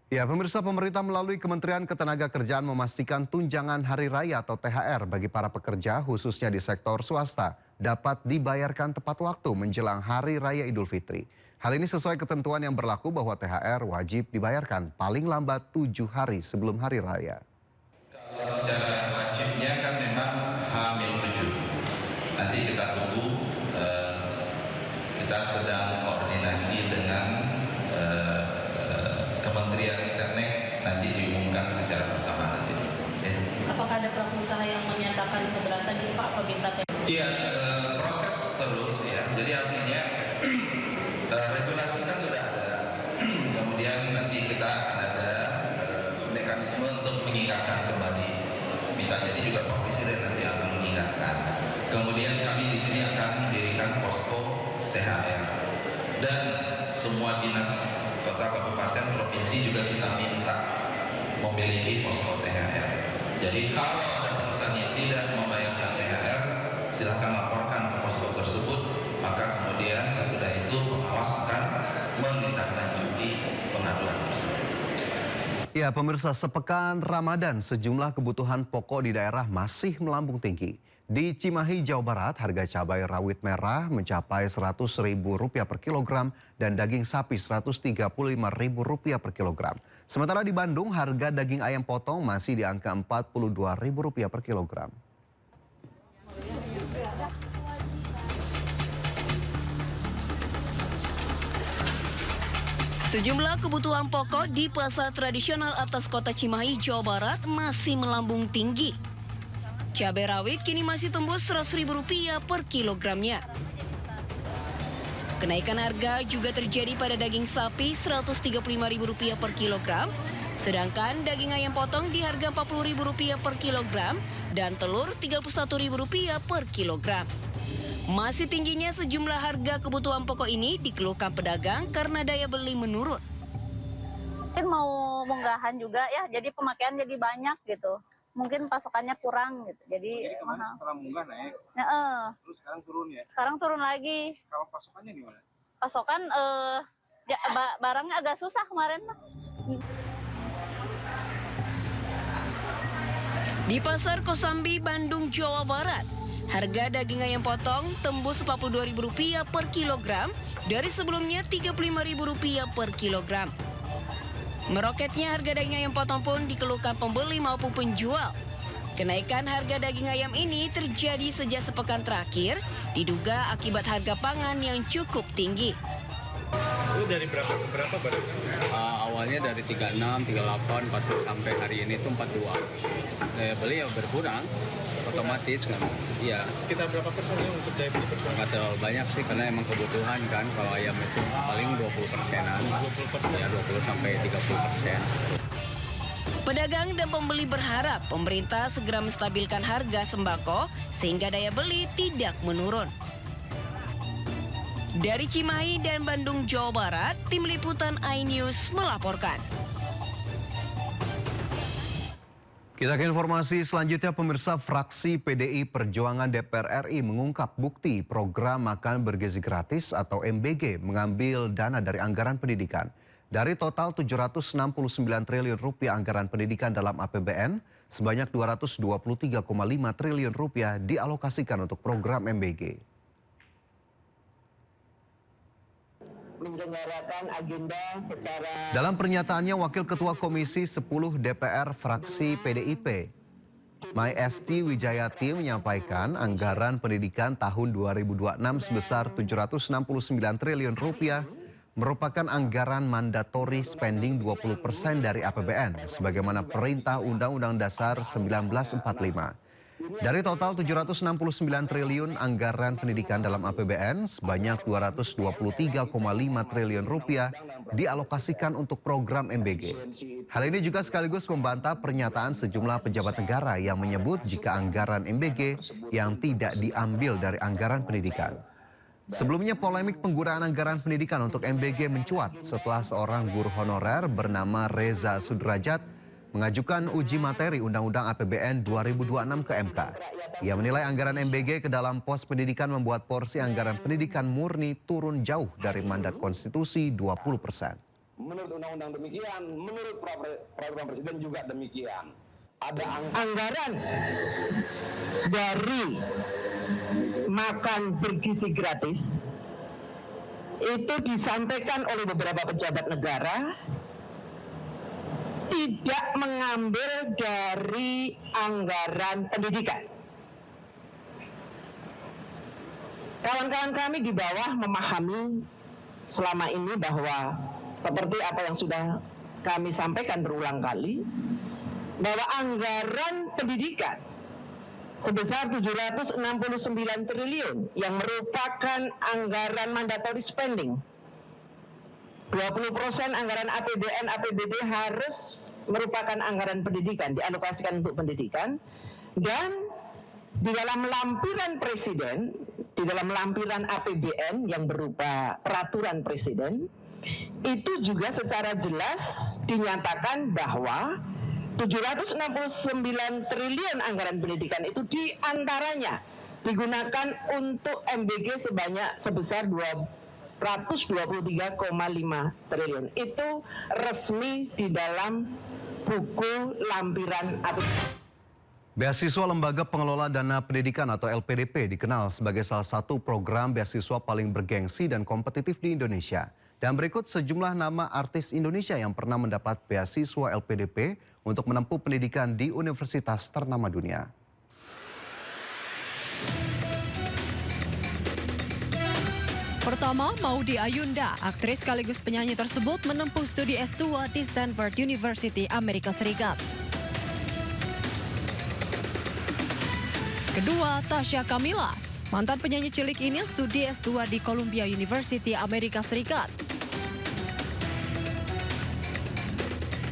Ya, pemirsa, pemerintah melalui Kementerian Ketenagakerjaan memastikan tunjangan hari raya atau THR bagi para pekerja khususnya di sektor swasta dapat dibayarkan tepat waktu menjelang Hari Raya Idul Fitri. Hal ini sesuai ketentuan yang berlaku bahwa THR wajib dibayarkan paling lambat 7 hari sebelum Hari Raya. Kalau cara wajibnya kan memang H-7. Nanti kita tunggu, kita sedang koordinasi dengan Kementerian Setnek, nanti diumumkan secara bersama nanti. Ya. Apakah ada pelaku usaha yang menyatakan keberatan itu Pak peminta? Iya, proses terus ya. Jadi artinya regulasi kan sudah ada. Kemudian nanti kita akan ada mekanisme untuk mengingatkan kembali. Bisa jadi juga Pak Presiden nanti akan mengingatkan. Kemudian kami di sini akan mendirikan posko THR dan semua dinas kota, kabupaten, provinsi juga kita minta memiliki posko THR. Jadi kalau ada perusahaan yang tidak membayarkan THR, silahkan laporkan ke posko tersebut, maka kemudian sesudah itu pengawas akan menindaklanjuti pengaduan tersebut. Ya, pemirsa, sepekan Ramadan sejumlah kebutuhan pokok di daerah masih melambung tinggi. Di Cimahi, Jawa Barat, harga cabai rawit merah mencapai Rp100.000 per kilogram dan daging sapi Rp135.000 per kilogram. Sementara di Bandung, harga daging ayam potong masih di angka Rp42.000 per kilogram. Sejumlah kebutuhan pokok di pasar tradisional atas kota Cimahi, Jawa Barat masih melambung tinggi. Cabai rawit kini masih tembus Rp100.000 per kilogramnya. Kenaikan harga juga terjadi pada daging sapi Rp135.000 per kilogram, sedangkan daging ayam potong di harga Rp40.000 per kilogram dan telur Rp31.000 per kilogram. Masih tingginya sejumlah harga kebutuhan pokok ini dikeluhkan pedagang karena daya beli menurun. Mungkin mau munggahan juga ya, jadi pemakaian jadi banyak gitu. Mungkin pasokannya kurang gitu, jadi kemarin setelah munggah naik, terus sekarang turun ya? Sekarang turun lagi. Kalau pasokannya gimana? Pasokan ya, barangnya agak susah kemarin. Di Pasar Kosambi, Bandung, Jawa Barat, harga daging ayam potong tembus Rp42.000 per kilogram dari sebelumnya Rp35.000 per kilogram. Meroketnya harga daging ayam potong pun dikeluhkan pembeli maupun penjual. Kenaikan harga daging ayam ini terjadi sejak sepekan terakhir, diduga akibat harga pangan yang cukup tinggi. Itu dari berapa ke berapa baru? Awalnya dari 36, 38, 40 sampai hari ini itu 42. Daya beli ya berkurang, otomatis kan. Iya. Sekitar berapa persennya untuk daya beli berkurang? Nggak terlalu banyak sih karena emang kebutuhan kan. Kalau ayam itu paling 20%-an. 20%? Ya 20 sampai 30%. Pedagang dan pembeli berharap pemerintah segera menstabilkan harga sembako sehingga daya beli tidak menurun. Dari Cimahi dan Bandung, Jawa Barat, Tim Liputan iNews melaporkan. Kita ke informasi selanjutnya, pemirsa. Fraksi PDI Perjuangan DPR RI mengungkap bukti program makan bergizi gratis atau MBG mengambil dana dari anggaran pendidikan. Dari total Rp769 triliun anggaran pendidikan dalam APBN, sebanyak Rp223,5 triliun dialokasikan untuk program MBG. Menyelenggarakan agenda secara... Dalam pernyataannya, Wakil Ketua Komisi 10 DPR fraksi PDIP, Mai Esti Wijayati, menyampaikan anggaran pendidikan tahun 2026 sebesar Rp769 triliun merupakan anggaran mandatory spending 20% dari APBN, sebagaimana perintah Undang-Undang Dasar 1945. Dari total Rp769 triliun anggaran pendidikan dalam APBN, sebanyak Rp223,5 triliun dialokasikan untuk program MBG. Hal ini juga sekaligus membantah pernyataan sejumlah pejabat negara yang menyebut jika anggaran MBG yang tidak diambil dari anggaran pendidikan. Sebelumnya, polemik penggunaan anggaran pendidikan untuk MBG mencuat setelah seorang guru honorer bernama Reza Sudrajat mengajukan uji materi Undang-Undang APBN 2026 ke MK. Ia menilai anggaran MBG ke dalam pos pendidikan membuat porsi anggaran pendidikan murni turun jauh dari mandat konstitusi 20%. Menurut undang-undang demikian, menurut peraturan presiden juga demikian. Ada anggaran dari makan bergizi gratis itu disampaikan oleh beberapa pejabat negara tidak mengambil dari anggaran pendidikan. Kawan-kawan kami di bawah memahami selama ini bahwa seperti apa yang sudah kami sampaikan berulang kali, bahwa anggaran pendidikan sebesar 769 triliun yang merupakan anggaran mandatory spending. 20% anggaran APBN, APBD harus merupakan anggaran pendidikan, dialokasikan untuk pendidikan. Dan di dalam lampiran presiden, di dalam lampiran APBN yang berupa peraturan presiden, itu juga secara jelas dinyatakan bahwa 769 triliun anggaran pendidikan itu diantaranya digunakan untuk MBG sebesar 223,5 triliun. Itu resmi di dalam buku lampiran APBN. Beasiswa Lembaga Pengelola Dana Pendidikan atau LPDP dikenal sebagai salah satu program beasiswa paling bergengsi dan kompetitif di Indonesia. Dan berikut sejumlah nama artis Indonesia yang pernah mendapat beasiswa LPDP untuk menempuh pendidikan di universitas ternama dunia. Pertama, Maudy Ayunda, aktris sekaligus penyanyi tersebut menempuh studi S2 di Stanford University, Amerika Serikat. Kedua, Tasya Kamila, mantan penyanyi cilik ini studi S2 di Columbia University, Amerika Serikat.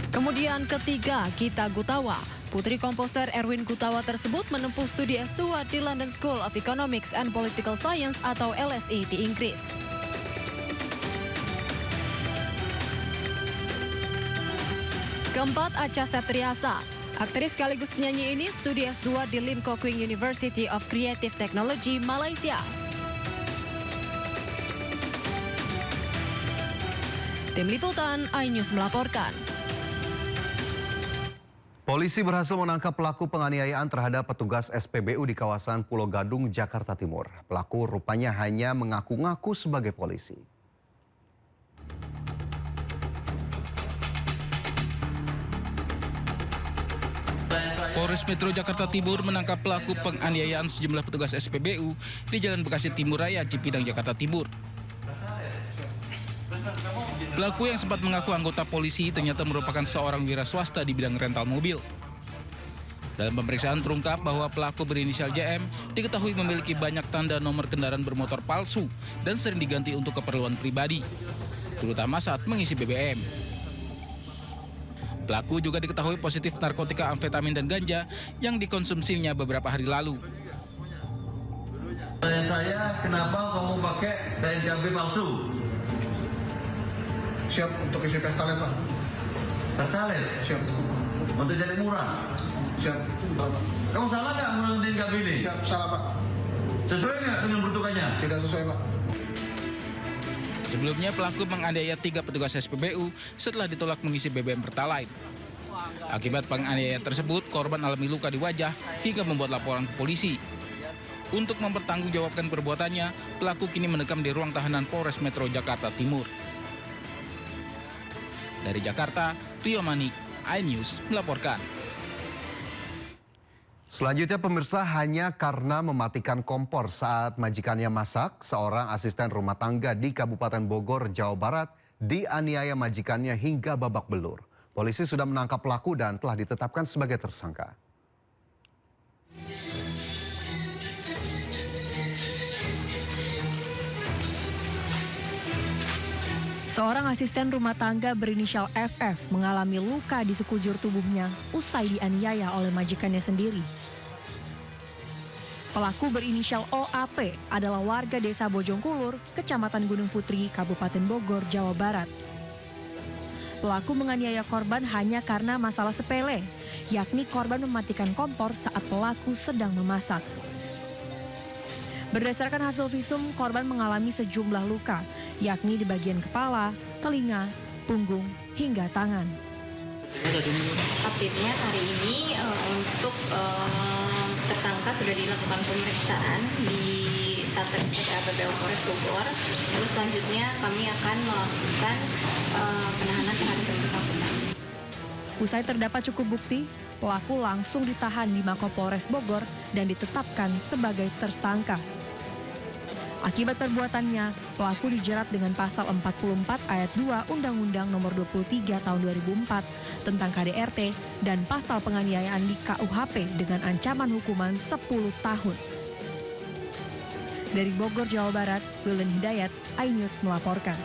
Kemudian ketiga, Gita Gutawa, putri komposer Erwin Gutawa tersebut menempuh studi S2 di London School of Economics and Political Science atau LSE di Inggris. Keempat, Acha Septriasa, aktris sekaligus penyanyi ini studi S2 di Lim Kok Kwing University of Creative Technology, Malaysia. Tim Liputan, iNews melaporkan. Polisi berhasil menangkap pelaku penganiayaan terhadap petugas SPBU di kawasan Pulau Gadung, Jakarta Timur. Pelaku rupanya hanya mengaku-ngaku sebagai polisi. Polres Metro Jakarta Timur menangkap pelaku penganiayaan sejumlah petugas SPBU di Jalan Bekasi Timur Raya, Cipinang, Jakarta Timur. Pelaku yang sempat mengaku anggota polisi ternyata merupakan seorang wira swasta di bidang rental mobil. Dalam pemeriksaan terungkap bahwa pelaku berinisial JM diketahui memiliki banyak tanda nomor kendaraan bermotor palsu dan sering diganti untuk keperluan pribadi, terutama saat mengisi BBM. Pelaku juga diketahui positif narkotika amfetamin dan ganja yang dikonsumsinya beberapa hari lalu. Saya, kenapa kamu pakai KNKB palsu? Siap untuk isi pertalite, Pak. Pertalite? Siap. Untuk cari murah? Siap. Kamu salah nggak menggunakan KNKB ini? Siap, salah, Pak. Sesuai nggak dengan peruntukannya? Tidak sesuai, Pak. Sebelumnya pelaku menganiaya 3 petugas SPBU setelah ditolak mengisi BBM Pertalite. Akibat penganiayaan tersebut, korban alami luka di wajah hingga membuat laporan ke polisi. Untuk mempertanggungjawabkan perbuatannya, pelaku kini mendekam di ruang tahanan Polres Metro Jakarta Timur. Dari Jakarta, Rio Manik, iNews melaporkan. Selanjutnya pemirsa, hanya karena mematikan kompor saat majikannya masak, seorang asisten rumah tangga di Kabupaten Bogor, Jawa Barat dianiaya majikannya hingga babak belur. Polisi sudah menangkap pelaku dan telah ditetapkan sebagai tersangka. Seorang asisten rumah tangga berinisial FF mengalami luka di sekujur tubuhnya usai dianiaya oleh majikannya sendiri. Pelaku berinisial OAP adalah warga desa Bojongkulur, Kecamatan Gunung Putri, Kabupaten Bogor, Jawa Barat. Pelaku menganiaya korban hanya karena masalah sepele, yakni korban mematikan kompor saat pelaku sedang memasak. Berdasarkan hasil visum, korban mengalami sejumlah luka, yakni di bagian kepala, telinga, punggung, hingga tangan. Update-nya hari ini untuk tersangka sudah dilakukan pemeriksaan di Satreskrim APBO Polres Bogor. Lalu selanjutnya kami akan melakukan penahanan terhadap yang bersangkutan. Usai terdapat cukup bukti, pelaku langsung ditahan di Mako Polres Bogor dan ditetapkan sebagai tersangka. Akibat perbuatannya, pelaku dijerat dengan pasal 44 ayat 2 Undang-Undang Nomor 23 Tahun 2004 tentang KDRT dan pasal penganiayaan di KUHP dengan ancaman hukuman 10 tahun. Dari Bogor, Jawa Barat, Wildan Hidayat, iNews melaporkan.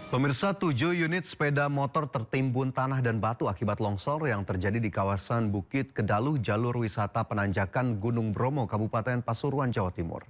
Pemirsa, 7 unit sepeda motor tertimbun tanah dan batu akibat longsor yang terjadi di kawasan Bukit Kedalu, jalur wisata penanjakan Gunung Bromo, Kabupaten Pasuruan, Jawa Timur.